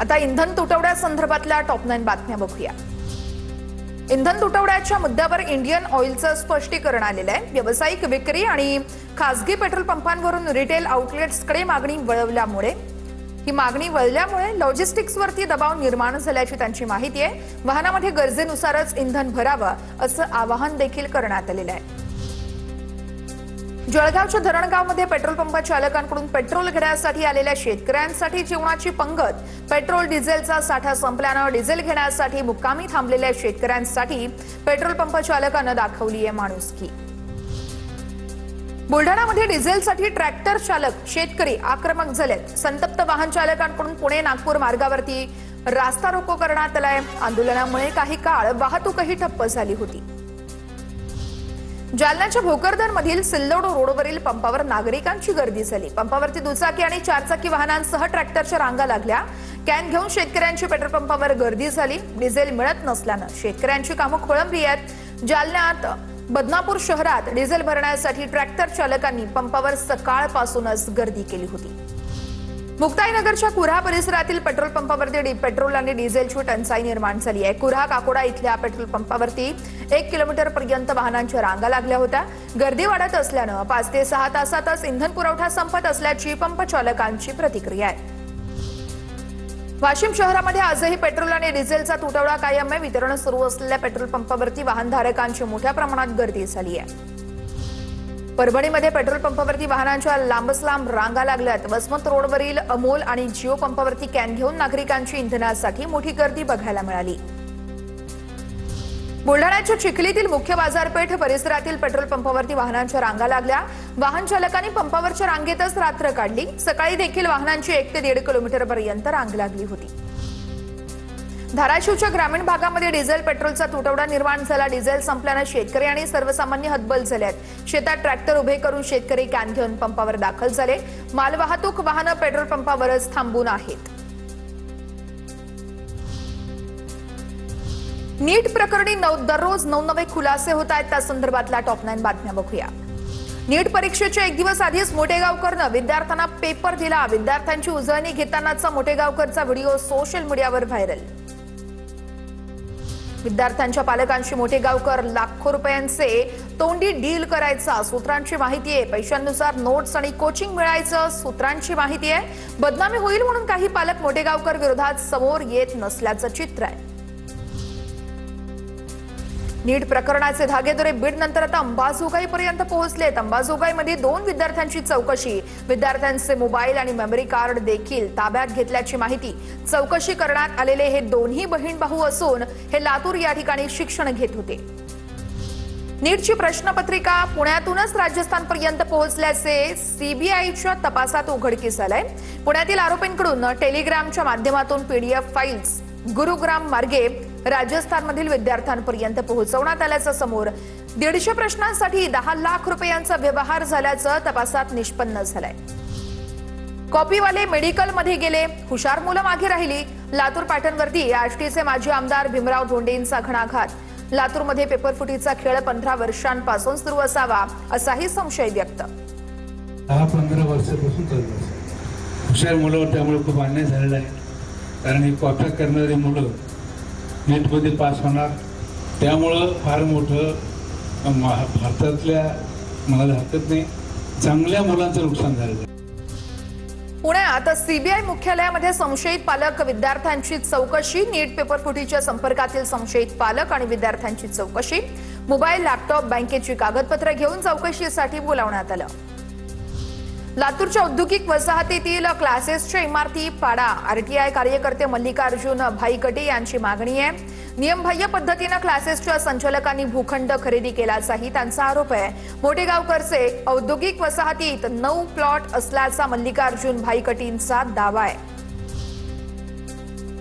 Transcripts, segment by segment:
आता इंधन तुटवड्यासंदर्भातल्या टॉप 9 बातम्या बघूया। इंधन तुटवड्याच्या मुद्द्यावर इंडियन ऑइलचं स्पष्टीकरण आलेलं आहे। व्यावसायिक विक्री आणि खासगी पेट्रोल पंपांवरून रिटेल आउटलेट्सकडे मागणी वळल्यामुळे लॉजिस्टिक्सवरती दबाव निर्माण झाल्याची त्यांची माहिती आहे। वाहनामध्ये गरजेनुसारच इंधन भरावं असं आवाहन देखील करण्यात आलेलं आहे। जळगावच्या धरणगावमध्ये पेट्रोल पंप चालकांकडून पेट्रोल घेण्यासाठी आलेल्या शेतकऱ्यांसाठी जीवनाची पंगत। पेट्रोल डिझेलचा साठा संपल्यानं डिझेल घेण्यासाठी मुक्कामी थांबलेल्या शेतकऱ्यांसाठी पेट्रोल पंप चालकांनी दाखवली आहे माणुसकी। बुलढाणामध्ये डिझेलसाठी ट्रॅक्टर चालक शेतकरी आक्रमक झालेत। संतप्त वाहन चालकांकडून पुणे नागपूर मार्गावरती रास्ता रोको करण्यात आलाय। आंदोलनामुळे काही काळ वाहतूकही ठप्प झाली होती। जालन्याच्या भोकरदनमधील सिल्लोड रोडवरील पंपावर नागरिकांची गर्दी झाली। पंपावरती दुचाकी आणि चारचाकी वाहनांसह ट्रॅक्टरच्या रांगा लागल्या। कॅन घेऊन शेतकऱ्यांची पेट्रोल पंपावर गर्दी झाली। डिझेल मिळत नसल्यानं शेतकऱ्यांची कामं खोळंबली आहेत। जालन्यात बदनापूर शहरात डिझेल भरण्यासाठी ट्रॅक्टर चालकांनी पंपावर सकाळपासूनच गर्दी केली होती। मुक्ताईनगरच्या कुऱ्हा परिसरातील पेट्रोल पंपावरती पेट्रोल आणि डिझेलची टंचाई निर्माण झाली आहे। कुऱ्हा काकोडा इथल्या पेट्रोल पंपावरती 1 किलोमीटर पर्यंत वाहनांच्या रांगा लागल्या होत्या। गर्दी वाढत असल्यानं 5 ते 6 तासातच इंधन पुरवठा संपत असल्याची पंप चालकांची प्रतिक्रिया आहे। वाशिम शहरामध्ये आजही पेट्रोल आणि डिझेलचा तुटवडा कायम आहे। वितरण सुरू असलेल्या पेट्रोल पंपावरती वाहनधारकांची मोठ्या प्रमाणात गर्दी झाली आहे। परभणीमध्ये पेट्रोल पंपावरती वाहनांच्या लांब रांगा लागल्यात। वसमत रोडवरील अमोल आणि जिओ पंपावरती कॅन घेऊन नागरिकांची इंधनासाठी मोठी गर्दी बघायला मिळाली। बुलढाण्याच्या चिखलीतील मुख्य बाजारपेठ परिसरातील पेट्रोल पंपावरती वाहनांच्या रांगा लागल्या। वाहन चालकांनी पंपावरच्या रांगेतच रात्र काढली। सकाळी देखील वाहनांची 1 ते 1.5 किलोमीटर पर्यंत रांग लागली होती। धाराशिवच्या ग्रामीण भागामध्ये डिझेल पेट्रोलचा तुटवडा निर्माण झाला। डिझेल संपल्यानं शेतकरी आणि सर्वसामान्य हतबल झालेत। शेतात ट्रॅक्टर उभे करून शेतकरी कॅन घेऊन पंपावर दाखल झाले। मालवाहतूक वाहनं पेट्रोल पंपावरच थांबून आहेत। नीट प्रकरणी दररोज नवनवे खुलासे होत आहेत। त्या संदर्भातल्या टॉप 9 बातम्या बघूया। नीट परीक्षेच्या 1 दिवस आधीच मोठेगावकरनं विद्यार्थ्यांना पेपर दिला। विद्यार्थ्यांची उजळणी घेतानाचा मोठेगावकरचा व्हिडिओ सोशल मीडियावर व्हायरल। विद्यार्थ्यांच्या पालकांशी मोठेगावकर लाखो रुपयांचे तोंडी डील करायचा सूत्रांची माहिती आहे। पैशांनुसार नोट्स आणि कोचिंग मिळायचं सूत्रांची माहिती आहे। बदनामी होईल म्हणून काही पालक मोठेगावकर विरोधात समोर येत नसल्याचं चित्र आहे। नीट प्रकरणाचे धागेदोरे बीड नंतर आता अंबाजोगाईपर्यंत पोहोचलेत। अंबाजोगाईमध्ये 2 विद्यार्थ्यांची चौकशी। विद्यार्थ्यांचे मोबाईल आणि मेमरी कार्ड देखील ताब्यात घेतल्याची माहिती। चौकशी करण्यात आलेले हे दोन्ही बहीण भाऊ असून हे लातूर या ठिकाणी शिक्षण घेत होते। नीटची प्रश्नपत्रिका पुण्यातूनच राजस्थानपर्यंत पोहोचल्याचे सीबीआयच्या तपासात उघडकीस आलंय। पुण्यातील आरोपींकडून टेलिग्रामच्या माध्यमातून पीडीएफ फाईल्स गुरुग्राम मार्गे राजस्थानमधील विद्यार्थ्यांपर्यंत पोहोचवण्यात आल्याचं समोर 150 प्रश्नांसाठी 10 लाख रुपयांचा व्यवहार झाल्याचं तपासात निष्पन्न झालंय। कॉपीवाले मेडिकलमध्ये गेले, हुशार मुलं मागे राहिली। लातूर पॅटर्नवरती आष्टीचे माजी आमदार भीमराव धोंडेंचा घणाघात। लातूरमध्ये पेपरफुटीचा खेळ 15 वर्षांपासून सुरू असावा असाही संशय व्यक्त। 10-15 वर्षापासून चालू आहे। हुशार मुलं त्यामुळे खूप अन्याय झालेला आहे। कारण ही कॉप्या करणारी मुलं नीटमध्ये पास होणार, त्यामुळं फार मोठं भारतातल्या मला हरकत नाही चांगल्या मुलांचं नुकसान झालेलं आहे। पुण्यात सीबीआय मुख्यालयामध्ये संशयित पालक विद्यार्थ्यांची चौकशी। नीट पेपरफुटीच्या संपर्कातील संशयित पालक आणि विद्यार्थ्यांची चौकशी। मोबाईल, लॅपटॉप, बँकेची कागदपत्र घेऊन चौकशीसाठी बोलावण्यात आलं। लातूरच्या औद्योगिक वसाहतीतील क्लासेसच्या इमारती पाडा। आरटीआय कार्यकर्ते मल्लिकार्जुन भाईकटे यांची मागणी आहे। नियमबाह्य पद्धतीने क्लासेसच्या संचालकांनी भूखंड खरेदी केल्याचाही त्यांचा आरोप आहे। मोठेगावकरचे औद्योगिक वसाहतीत 9 प्लॉट असल्याचा मल्लिकार्जुन भाईकटेंचा दावा आहे।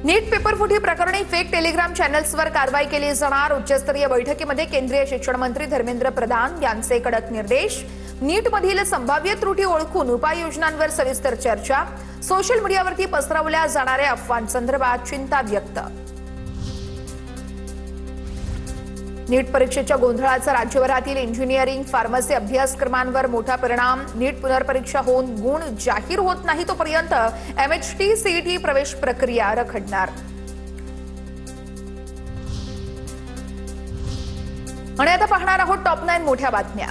नीट पेपरफुटी प्रकरणी फेक टेलिग्राम चॅनल्सवर कारवाई केली जाणार। उच्चस्तरीय बैठकीमध्ये केंद्रीय शिक्षण मंत्री धर्मेंद्र प्रधान यांचे कडक निर्देश। नीटमधील संभाव्य त्रुटी ओळखून उपाययोजनांवर सविस्तर चर्चा। सोशल मीडियावरती पसरवल्या जाणाऱ्या अफवांसंदर्भात चिंता व्यक्त। नीट परीक्षेच्या गोंधळाचा राज्यभरातील इंजिनिअरिंग फार्मसी अभ्यासक्रमांवर मोठा परिणाम. नीट पुनर्परीक्षा होऊन गुण जाहीर होत नाही तोपर्यंत MHT CET प्रवेश प्रक्रिया रखडणार. आणि आता पाहणार आहोत टॉप 9 मोठ्या बातम्या.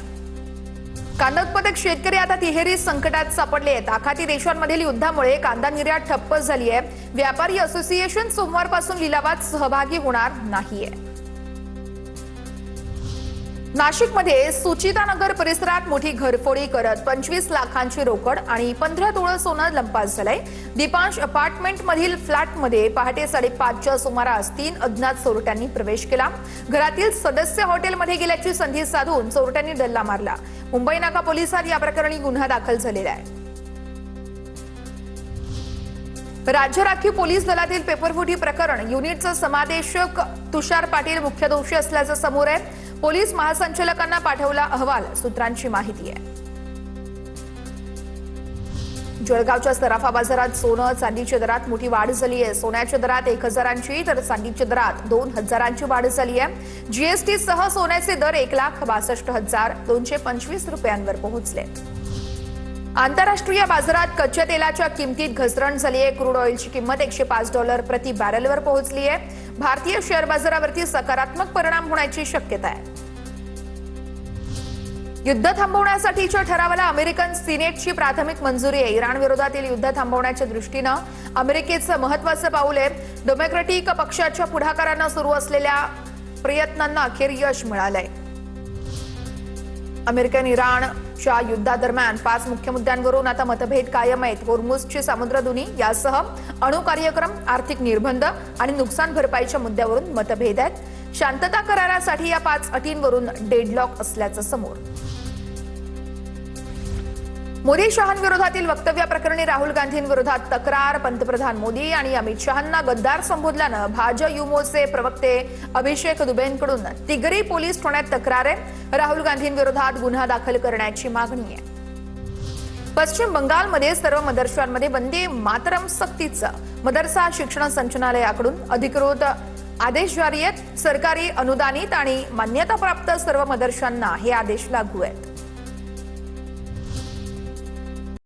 कांदा उत्पादक शेतकरी आता तिहेरी संकटात सापडले आहेत. आखाती देशांमधील युद्धामुळे कांदा निर्यात ठप्प झाली आहे. व्यापारी असोसिएशन सोमवारपासून लिलावात सहभागी होणार नाहीये. नाशिकमध्ये सुचितानगर परिसरात मोठी घरफोडी करत 25 लाखांची रोकड आणि 15 तोळ सोनं लंपास झालंय. दीपांश अपार्टमेंट मधील फ्लॅटमध्ये पहाटे 5:30च्या सुमारास 3 अज्ञात चोरट्यांनी प्रवेश केला. घरातील सदस्य हॉटेलमध्ये गेल्याची संधी साधून चोरट्यांनी डल्ला मारला. मुंबई नाका पोलिसात या प्रकरणी गुन्हा दाखल झालेला आहे. राज्य राखीव पोलीस दलातील पेपरफुटी प्रकरण युनिटचा समादेशक तुषार पाटील मुख्य दोषी असल्याचं समोर आहे. पोलीस महासंचालकांना पाठवला अहवाल, सूत्रांची माहिती आहे. जळगावच्या सराफा बाजारात सोनं चांदीच्या दरात मोठी वाढ झाली आहे. सोन्याच्या दरात 1,000ची तर चांदीच्या दरात 2,000ची वाढ झाली आहे. GST सह सोन्याचे दर 1,62,225 रुपयांवर पोहोचले. आंतरराष्ट्रीय बाजारात कच्च्या तेलाच्या किमतीत घसरण झाली आहे. क्रूड ऑइलची किंमत $105 प्रति बॅरलवर पोहोचली आहे. भारतीय शेअर बाजारावरती सकारात्मक परिणाम होण्याची शक्यता आहे. युद्ध थांबवण्यासाठीच्या ठरावाला अमेरिकन सिनेटची प्राथमिक मंजुरी आहे. इराण विरोधातील युद्ध थांबवण्याच्या दृष्टीनं अमेरिकेचं महत्त्वाचं पाऊल आहे. डेमोक्रॅटिक पक्षाच्या पुढाकारानं सुरू असलेल्या प्रयत्नांना अखेर यश मिळालंय. अमेरिकन इराणच्या युद्धादरम्यान 5 मुख्य मुद्द्यांवरून आता मतभेद कायम आहेत. होर्मुझची सामुद्रधुनी यासह अणु कार्यक्रम, आर्थिक निर्बंध आणि नुकसान भरपाईच्या मुद्द्यावरून मतभेद आहेत. शांतता करारासाठी या 5 अटींवरून डेडलॉक असल्याचं समोर. मोदी शहांविरोधातील वक्तव्याप्रकरणी राहुल गांधींविरोधात तक्रार. पंतप्रधान मोदी आणि अमित शहांना गद्दार संबोधल्यानं भाजयुमोचे प्रवक्ते अभिषेक दुबेंकडून तिगरी पोलीस ठाण्यात तक्रार आहे. राहुल गांधींविरोधात गुन्हा दाखल करण्याची मागणी आहे. पश्चिम बंगालमध्ये सर्व मदरशांमध्ये वंदे मातरम सक्तीचं मदरसा शिक्षण संचालनालयाकडून अधिकृत आदेश जारी आहेत. सरकारी अनुदानित आणि मान्यताप्राप्त सर्व मदरशांना हे आदेश लागू आहेत.